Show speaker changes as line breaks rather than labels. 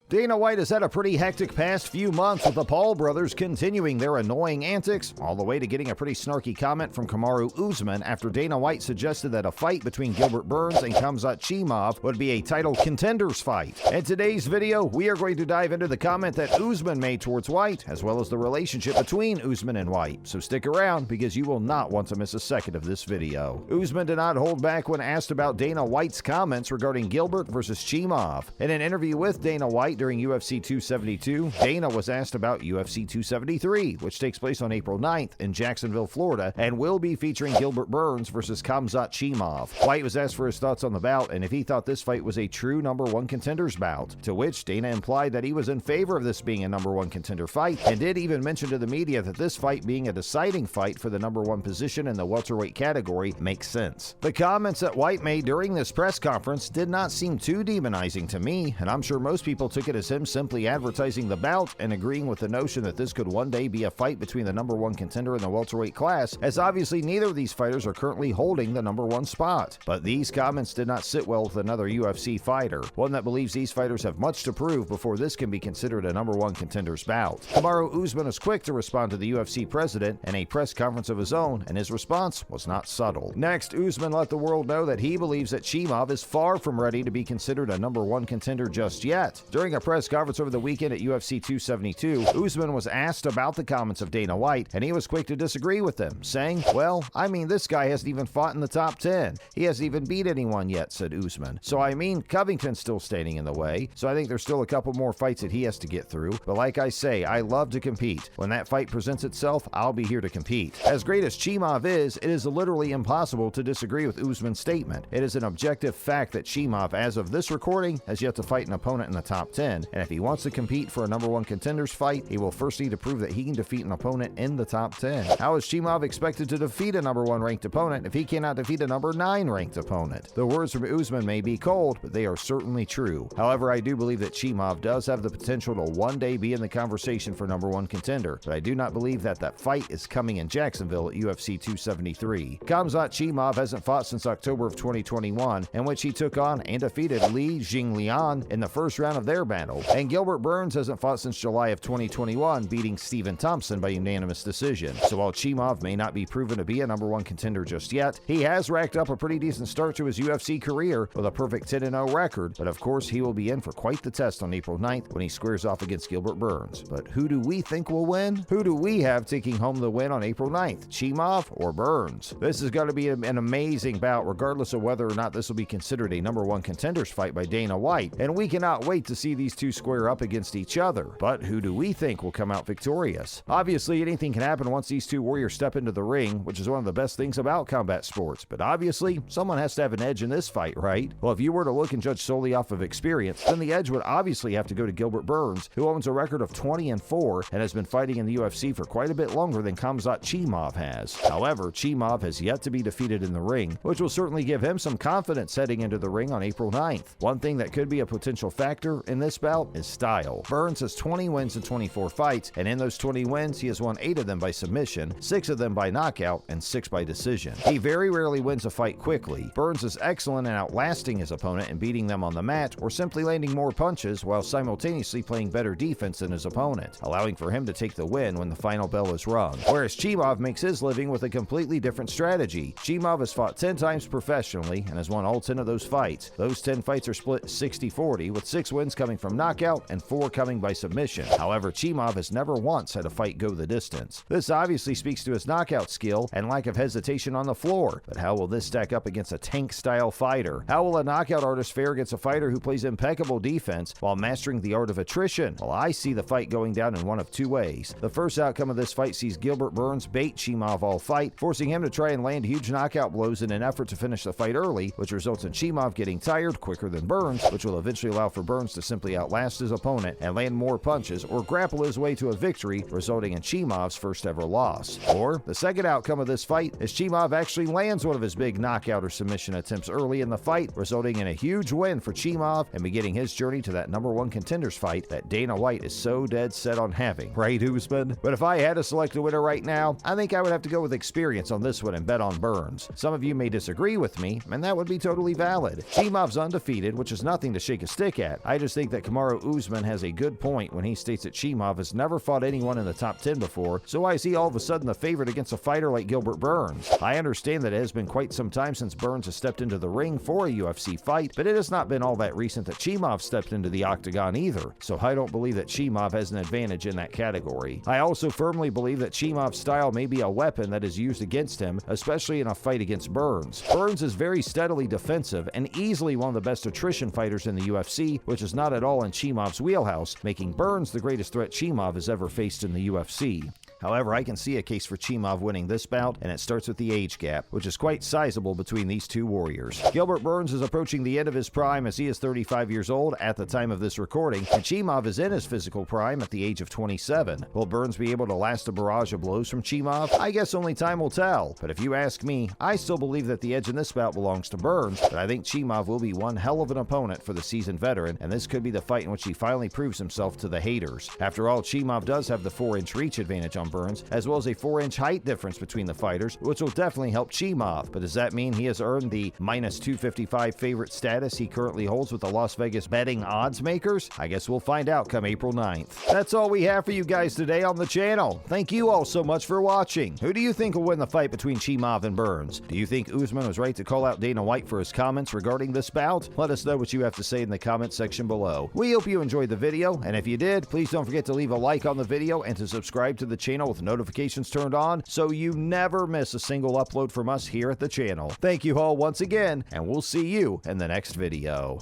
Dana White has had a pretty hectic past few months with the Paul brothers continuing their annoying antics, all the way to getting a pretty snarky comment from Kamaru Usman after Dana White suggested that a fight between Gilbert Burns and Khamzat Chimaev would be a title contenders fight. In today's video, we are going to dive into the comment that Usman made towards White, as well as the relationship between Usman and White. So stick around, because you will not want to miss a second of this video. Usman did not hold back when asked about Dana White's comments regarding Gilbert versus Chimaev. In an interview with Dana White during UFC 272, Dana was asked about UFC 273, which takes place on April 9th in Jacksonville, Florida, and will be featuring Gilbert Burns versus Khamzat Chimaev. White was asked for his thoughts on the bout and if he thought this fight was a true #1 contenders bout, to which Dana implied that he was in favor of this being a #1 contender fight, and did even mention to the media that this fight being a deciding fight for the #1 position in the welterweight category makes sense. The comments that White made during this press conference did not seem too demonizing to me, and I'm sure most people took it as him simply advertising the bout and agreeing with the notion that this could one day be a fight between the #1 contender in the welterweight class, as obviously neither of these fighters are currently holding the #1 spot. But these comments did not sit well with another UFC fighter, one that believes these fighters have much to prove before this can be considered a #1 contenders bout. Kamaru Usman was quick to respond to the UFC president in a press conference of his own, and his response was not subtle. Next, Usman let the world know that he believes that Chimaev is far from ready to be considered a #1 contender just yet. During a press conference over the weekend at UFC 272, Usman was asked about the comments of Dana White, and he was quick to disagree with them, saying, "Well, I mean, this guy hasn't even fought in the top 10. He hasn't even beat anyone yet," said Usman. "So I mean, Covington's still standing in the way, so I think there's still a couple more fights that he has to get through. But like I say, I love to compete. When that fight presents itself, I'll be here to compete." As great as Chimaev is, it is literally impossible to disagree with Usman's statement. It is an objective fact that Chimaev, as of this recording, has yet to fight an opponent in the top 10, and if he wants to compete for a #1 contenders fight, he will first need to prove that he can defeat an opponent in the top 10. How is Chimaev expected to defeat a #1 ranked opponent if he cannot defeat a #9 ranked opponent? The words from Usman may be cold, but they are certainly true. However, I do believe that Chimaev does have the potential to one day be in the conversation for #1 contender, but I do not believe that fight is coming in Jacksonville at UFC 273. Khamzat Chimaev hasn't fought since October of 2021, in which he took on and defeated Li Jingliang in the first round of their battle, and Gilbert Burns hasn't fought since July of 2021, beating Stephen Thompson by unanimous decision. So while Chimaev may not be proven to be a #1 contender just yet, he has racked up a pretty decent start to his UFC career with a perfect 10-0 record, but of course he will be in for quite the test on April 9th when he squares off against Gilbert Burns. But who do we think will win? Who do we have taking home the win on April 9th, Chimaev or Burns? This is going to be an amazing bout, regardless of whether or not this will be considered a #1 contenders fight by Dana White, and we cannot wait to see these two square up against each other. But who do we think will come out victorious? Obviously, anything can happen once these two warriors step into the ring, which is one of the best things about combat sports, but obviously, someone has to have an edge in this fight, right? Well, if you were to look and judge solely off of experience, then the edge would obviously have to go to Gilbert Burns, who owns a record of 20-4 and has been fighting in the UFC for quite a bit longer than Khamzat Chimaev has. However, Chimaev has yet to be defeated in the ring, which will certainly give him some confidence heading into the ring on April 9th. One thing that could be a potential factor in this bout is style. Burns has 20 wins in 24 fights, and in those 20 wins, he has won 8 of them by submission, 6 of them by knockout, and 6 by decision. He very rarely wins a fight quickly. Burns is excellent in outlasting his opponent and beating them on the mat, or simply landing more punches while simultaneously playing better defense than his opponent, allowing for him to take the win when the final bell is rung. Whereas Chimaev makes his living with a completely different strategy. Chimaev has fought 10 times professionally and has won all 10 of those fights. Those 10 fights are split 60-40, with 6 wins coming from knockout and 4 coming by submission. However, Chimaev has never once had a fight go the distance. This obviously speaks to his knockout skill and lack of hesitation on the floor, but how will this stack up against a tank-style fighter? How will a knockout artist fare against a fighter who plays impeccable defense while mastering the art of attrition? Well, I see the fight going down in one of 2 ways. The first outcome of this fight sees Gilbert Burns bait Chimaev all fight, forcing him to try and land huge knockout blows in an effort to finish the fight early, which results in Chimaev getting tired quicker than Burns, which will eventually allow for Burns to simply outlast his opponent and land more punches or grapple his way to a victory, resulting in Chimaev's first ever loss. Or, the second outcome of this fight is Chimaev actually lands one of his big knockout or submission attempts early in the fight, resulting in a huge win for Chimaev and beginning his journey to that #1 contenders fight that Dana White is so dead set on having. Right, Usman? But if I had to select a winner right now, I think I would have to go with experience on this one and bet on Burns. Some of you may disagree with me, and that would be totally valid. Chimaev's undefeated, which is nothing to shake a stick at. I just think that that Kamaru Usman has a good point when he states that Chimaev has never fought anyone in the top 10 before, so why is he all of a sudden the favorite against a fighter like Gilbert Burns? I understand that it has been quite some time since Burns has stepped into the ring for a UFC fight, but it has not been all that recent that Chimaev stepped into the octagon either, so I don't believe that Chimaev has an advantage in that category. I also firmly believe that Chimaev's style may be a weapon that is used against him, especially in a fight against Burns. Burns is very steadily defensive and easily one of the best attrition fighters in the UFC, which is not at all in Chimaev's wheelhouse, making Burns the greatest threat Chimaev has ever faced in the UFC. However, I can see a case for Chimaev winning this bout, and it starts with the age gap, which is quite sizable between these two warriors. Gilbert Burns is approaching the end of his prime as he is 35 years old at the time of this recording, and Chimaev is in his physical prime at the age of 27. Will Burns be able to last a barrage of blows from Chimaev? I guess only time will tell, but if you ask me, I still believe that the edge in this bout belongs to Burns, but I think Chimaev will be one hell of an opponent for the seasoned veteran, and this could be the fight in which he finally proves himself to the haters. After all, Chimaev does have the 4-inch reach advantage on Burns, as well as a 4-inch height difference between the fighters, which will definitely help Chimaev. But does that mean he has earned the minus 255 favorite status he currently holds with the Las Vegas betting odds makers? I guess we'll find out come April 9th. That's all we have for you guys today on the channel. Thank you all so much for watching. Who do you think will win the fight between Chimaev and Burns? Do you think Usman was right to call out Dana White for his comments regarding this bout? Let us know what you have to say in the comment section below. We hope you enjoyed the video, and if you did, please don't forget to leave a like on the video and to subscribe to the channel with notifications turned on so you never miss a single upload from us here at the channel. Thank you all once again, and we'll see you in the next video.